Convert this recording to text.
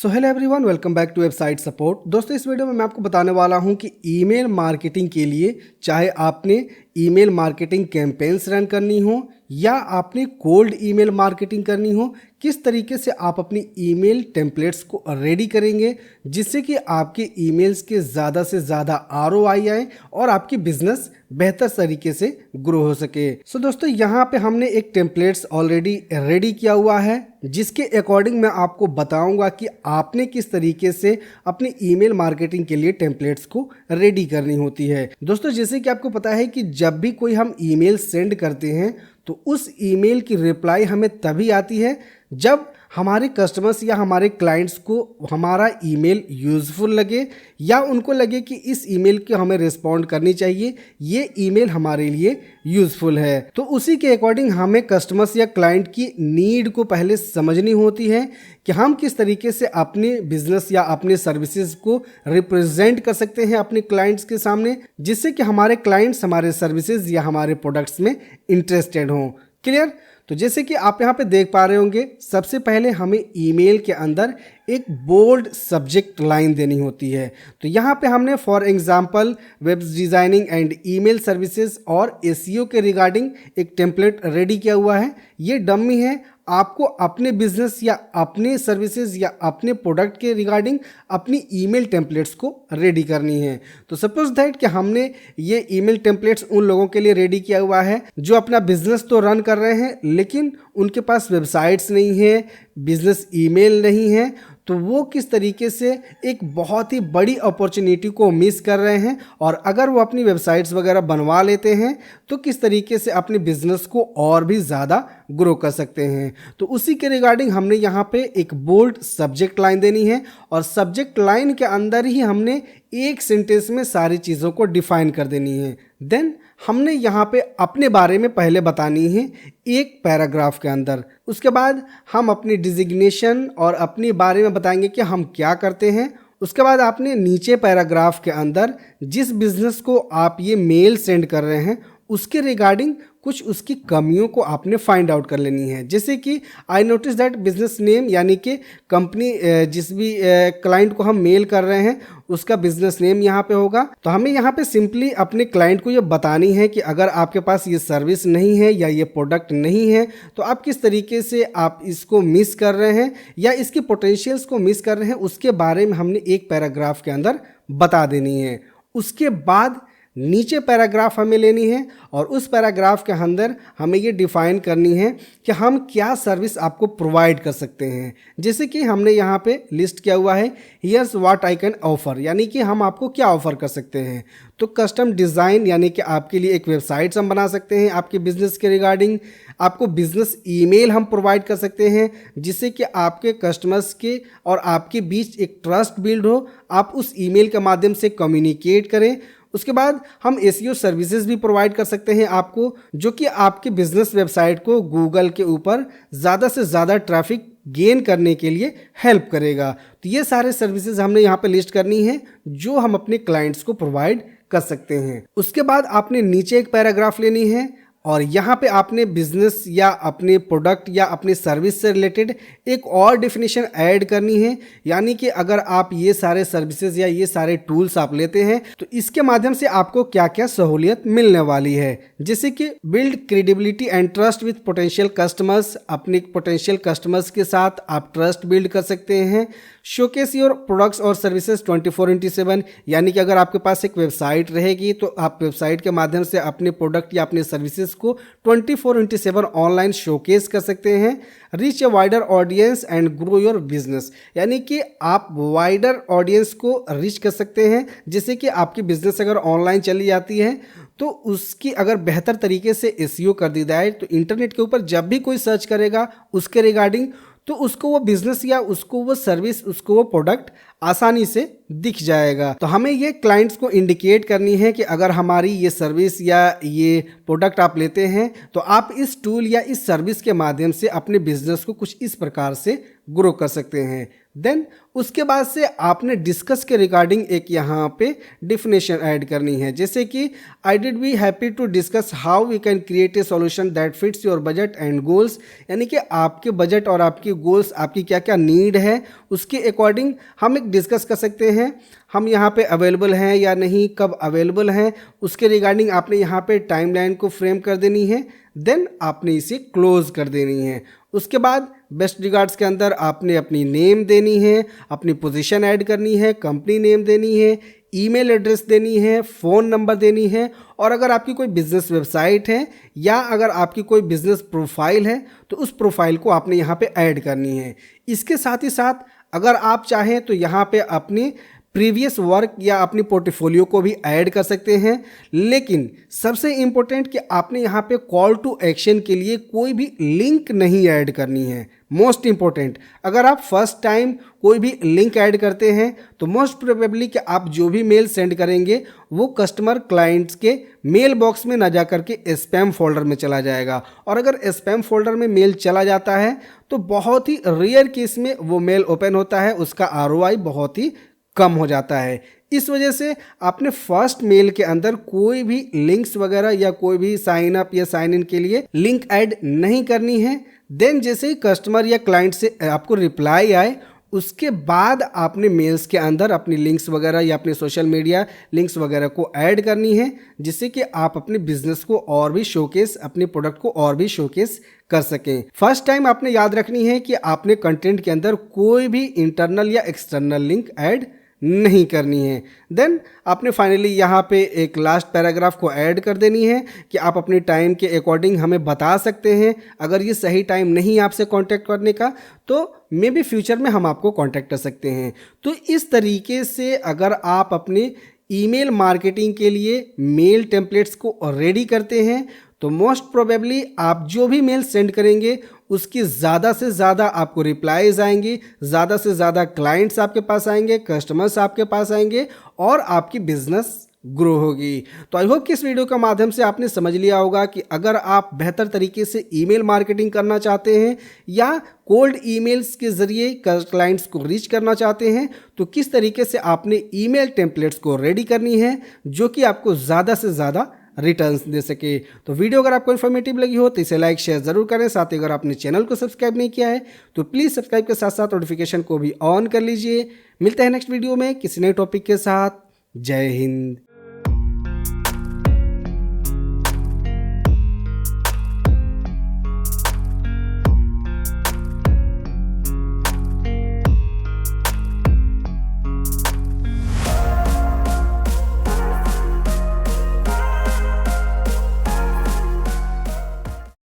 So hello everyone, welcome back to website support. दोस्तों, इस video में मैं आपको बताने वाला हूं कि ईमेल मार्केटिंग के लिए चाहे आपने ईमेल मार्केटिंग कैंपेन्स रन करनी हो या आपने कोल्ड ईमेल मार्केटिंग करनी हो, किस तरीके से आप अपनी ईमेल टेम्पलेट्स को रेडी करेंगे जिससे कि आपके ईमेल्स के ज़्यादा से ज़्यादा ROI आए और आपकी बिजनेस बेहतर तरीके से ग्रो हो सके। सो दोस्तों, यहाँ पे हमने एक टेम्पलेट्स ऑलरेडी रेडी किया हुआ है जिसके अकॉर्डिंग मैं आपको बताऊंगा कि आपने किस तरीके से अपने ईमेल मार्केटिंग के लिए टेम्पलेट्स को रेडी करनी होती है। दोस्तों, जैसे कि आपको पता है कि जब भी कोई हम ईमेल सेंड करते हैं तो उस ईमेल की रिप्लाई हमें तभी आती है जब हमारे कस्टमर्स या हमारे क्लाइंट्स को हमारा ईमेल यूज़फुल लगे या उनको लगे कि इस ईमेल की हमें रिस्पॉन्ड करनी चाहिए, ये ईमेल हमारे लिए यूज़फुल है। तो उसी के अकॉर्डिंग हमें कस्टमर्स या क्लाइंट की नीड को पहले समझनी होती है कि हम किस तरीके से अपने बिजनेस या अपने सर्विसेज को रिप्रेजेंट कर सकते हैं अपने क्लाइंट्स के सामने, जिससे कि हमारे क्लाइंट्स हमारे सर्विसेज या हमारे प्रोडक्ट्स में इंटरेस्टेड हों। क्लियर? तो जैसे कि आप यहाँ पे देख पा रहे होंगे, सबसे पहले हमें ईमेल के अंदर एक बोल्ड सब्जेक्ट लाइन देनी होती है। तो यहाँ पे हमने for example web designing and email services और SEO के रिगार्डिंग एक टेम्पलेट रेडी किया हुआ है। ये डमी है, आपको अपने बिजनेस या अपने सर्विसेज या अपने प्रोडक्ट के रिगार्डिंग अपनी ईमेल टेम्पलेट्स को रेडी करनी है। तो सपोज दैट कि हमने ये ईमेल टेम्पलेट्स उन लोगों के लिए रेडी किया हुआ है जो अपना बिजनेस तो रन कर रहे हैं लेकिन उनके पास वेबसाइट्स नहीं है, बिजनेस ईमेल नहीं है, तो वो किस तरीके से एक बहुत ही बड़ी अपॉर्चुनिटी को मिस कर रहे हैं और अगर वो अपनी वेबसाइट्स वगैरह बनवा लेते हैं तो किस तरीके से अपने बिजनेस को और भी ज़्यादा ग्रो कर सकते हैं। तो उसी के रिगार्डिंग हमने यहाँ पे एक बोल्ड सब्जेक्ट लाइन देनी है और सब्जेक्ट लाइन के अंदर ही हमने एक सेंटेंस में सारी चीज़ों को डिफाइन कर देनी है। देन हमने यहाँ पे अपने बारे में पहले बतानी है एक पैराग्राफ के अंदर। उसके बाद हम अपनी डिजिग्नेशन और अपने बारे में बताएंगे कि हम क्या करते हैं। उसके बाद आपने नीचे पैराग्राफ के अंदर जिस बिजनेस को आप ये मेल सेंड कर रहे हैं उसके रिगार्डिंग कुछ उसकी कमियों को आपने फाइंड आउट कर लेनी है। जैसे कि I notice that business name, यानी कि कंपनी जिस भी क्लाइंट को हम मेल कर रहे हैं उसका बिजनेस नेम यहाँ पे होगा। तो हमें यहाँ पे सिंपली अपने क्लाइंट को ये बतानी है कि अगर आपके पास ये सर्विस नहीं है या ये प्रोडक्ट नहीं है तो आप किस तरीके से आप इसको मिस कर रहे हैं या इसके पोटेंशियल्स को मिस कर रहे हैं, उसके बारे में हमने एक पैराग्राफ के अंदर बता देनी है। उसके बाद नीचे पैराग्राफ हमें लेनी है और उस पैराग्राफ के अंदर हमें ये डिफाइन करनी है कि हम क्या सर्विस आपको प्रोवाइड कर सकते हैं। जैसे कि हमने यहाँ पे लिस्ट किया हुआ है here's what I can offer, यानी कि हम आपको क्या ऑफर कर सकते हैं। तो कस्टम डिज़ाइन, यानी कि आपके लिए एक वेबसाइट्स हम बना सकते हैं आपके बिजनेस के रिगार्डिंग। आपको बिजनेस ईमेल हम प्रोवाइड कर सकते हैं जिससे कि आपके कस्टमर्स के और आपके बीच एक ट्रस्ट बिल्ड हो, आप उस ईमेल के माध्यम से कम्युनिकेट करें। उसके बाद हम SEO सर्विसेज भी प्रोवाइड कर सकते हैं आपको, जो कि आपके बिजनेस वेबसाइट को गूगल के ऊपर ज़्यादा से ज़्यादा ट्रैफिक गेन करने के लिए हेल्प करेगा। तो ये सारे सर्विसेज हमने यहाँ पे लिस्ट करनी है जो हम अपने क्लाइंट्स को प्रोवाइड कर सकते हैं। उसके बाद आपने नीचे एक पैराग्राफ लेनी है और यहाँ पे आपने बिजनेस या अपने प्रोडक्ट या अपने सर्विस से रिलेटेड एक और डेफिनेशन ऐड करनी है। यानी कि अगर आप ये सारे सर्विसेज या ये सारे टूल्स आप लेते हैं तो इसके माध्यम से आपको क्या क्या सहूलियत मिलने वाली है। जैसे कि build credibility and trust with potential customers, अपने पोटेंशियल कस्टमर्स के साथ आप ट्रस्ट बिल्ड कर सकते हैं। शोकेस योर प्रोडक्ट्स और सर्विसेज 24/7, यानी कि अगर आपके पास एक वेबसाइट रहेगी तो आप वेबसाइट के माध्यम से अपने प्रोडक्ट या अपने सर्विसेज को 24/7 ऑनलाइन शोकेस कर सकते हैं। Reach a wider audience and grow your business, यानी कि आप वाइडर ऑडियंस को रीच कर सकते हैं जिससे कि आपकी बिजनेस अगर ऑनलाइन चली जाती है तो उसकी अगर बेहतर तरीके से SEO कर दी जाए तो इंटरनेट के ऊपर जब भी कोई सर्च करेगा उसके रिगार्डिंग तो उसको वो बिजनेस या उसको वो सर्विस, उसको वो प्रोडक्ट आसानी से दिख जाएगा। तो हमें ये क्लाइंट्स को इंडिकेट करनी है कि अगर हमारी ये सर्विस या ये प्रोडक्ट आप लेते हैं तो आप इस टूल या इस सर्विस के माध्यम से अपने बिजनेस को कुछ इस प्रकार से ग्रो कर सकते हैं। देन उसके बाद से आपने डिस्कस के रिगार्डिंग एक यहाँ पे डिफिनेशन ऐड करनी है, जैसे कि I did be happy to discuss how we can create a solution that fits your budget and goals. यानी कि आपके बजट और आपकी गोल्स, आपकी क्या क्या नीड है, उसके अकॉर्डिंग हम एक डिस्कस कर सकते हैं। हम यहाँ पे अवेलेबल हैं या नहीं, कब अवेलेबल हैं, उसके रिगार्डिंग आपने यहाँ पे टाइमलाइन को फ्रेम कर देनी है। देन आपने इसे क्लोज कर देनी है। उसके बाद बेस्ट रिगार्ड्स के अंदर आपने अपनी नेम देनी है, अपनी पोजीशन ऐड करनी है, कंपनी नेम देनी है, ईमेल एड्रेस देनी है, फ़ोन नंबर देनी है, और अगर आपकी कोई बिजनेस वेबसाइट है या अगर आपकी कोई बिजनेस प्रोफाइल है तो उस प्रोफाइल को आपने यहाँ पे ऐड करनी है। इसके साथ ही साथ अगर आप चाहें तो यहाँ पे अपनी प्रीवियस वर्क या अपनी पोर्टफोलियो को भी ऐड कर सकते हैं। लेकिन सबसे इम्पोर्टेंट कि आपने यहाँ पे कॉल टू एक्शन के लिए कोई भी लिंक नहीं ऐड करनी है। मोस्ट इम्पोर्टेंट, अगर आप फर्स्ट टाइम कोई भी लिंक ऐड करते हैं तो मोस्ट प्रोबेबली कि आप जो भी मेल सेंड करेंगे वो कस्टमर क्लाइंट्स के मेल बॉक्स में ना जा करके स्पैम फोल्डर में चला जाएगा। और अगर स्पैम फोल्डर में मेल चला जाता है तो बहुत ही रेयर केस में वो मेल ओपन होता है, उसका ROI बहुत ही कम हो जाता है। इस वजह से आपने फर्स्ट मेल के अंदर कोई भी लिंक्स वगैरह या कोई भी साइन अप या साइन इन के लिए लिंक ऐड नहीं करनी है। देन जैसे ही कस्टमर या क्लाइंट से आपको रिप्लाई आए उसके बाद आपने मेल्स के अंदर अपनी लिंक्स वगैरह या अपने सोशल मीडिया लिंक्स वगैरह को ऐड करनी है, जिससे कि आप अपने बिजनेस को और भी शोकेस, अपने प्रोडक्ट को और भी शोकेस कर सकें। फर्स्ट टाइम आपने याद रखनी है कि आपने कंटेंट के अंदर कोई भी इंटरनल या एक्सटर्नल लिंक ऐड नहीं करनी है। देन आपने फाइनली यहाँ पे एक लास्ट पैराग्राफ को ऐड कर देनी है कि आप अपने टाइम के अकॉर्डिंग हमें बता सकते हैं। अगर ये सही टाइम नहीं आपसे कांटेक्ट करने का तो मे बी फ्यूचर में हम आपको कांटेक्ट कर सकते हैं। तो इस तरीके से अगर आप अपने ईमेल मार्केटिंग के लिए मेल टेम्पलेट्स को रेडी करते हैं तो मोस्ट प्रोबेबली आप जो भी मेल सेंड करेंगे उसकी ज़्यादा से ज़्यादा आपको रिप्लाईज आएंगी, ज़्यादा से ज़्यादा क्लाइंट्स आपके पास आएंगे, कस्टमर्स आपके पास आएंगे और आपकी बिजनेस ग्रो होगी। तो आई होप कि इस वीडियो के माध्यम से आपने समझ लिया होगा कि अगर आप बेहतर तरीके से ईमेल मार्केटिंग करना चाहते हैं या कोल्ड ईमेल्स के ज़रिए क्लाइंट्स को रीच करना चाहते हैं तो किस तरीके से आपने ईमेल टेम्पलेट्स को रेडी करनी है जो कि आपको ज़्यादा से ज़्यादा रिटर्न्स दे सके। तो वीडियो अगर आपको इन्फॉर्मेटिव लगी हो तो इसे लाइक शेयर जरूर करें। साथ ही अगर आपने चैनल को सब्सक्राइब नहीं किया है तो प्लीज़ सब्सक्राइब के साथ साथ नोटिफिकेशन को भी ऑन कर लीजिए। मिलते हैं नेक्स्ट वीडियो में किसी नए टॉपिक के साथ। जय हिंद।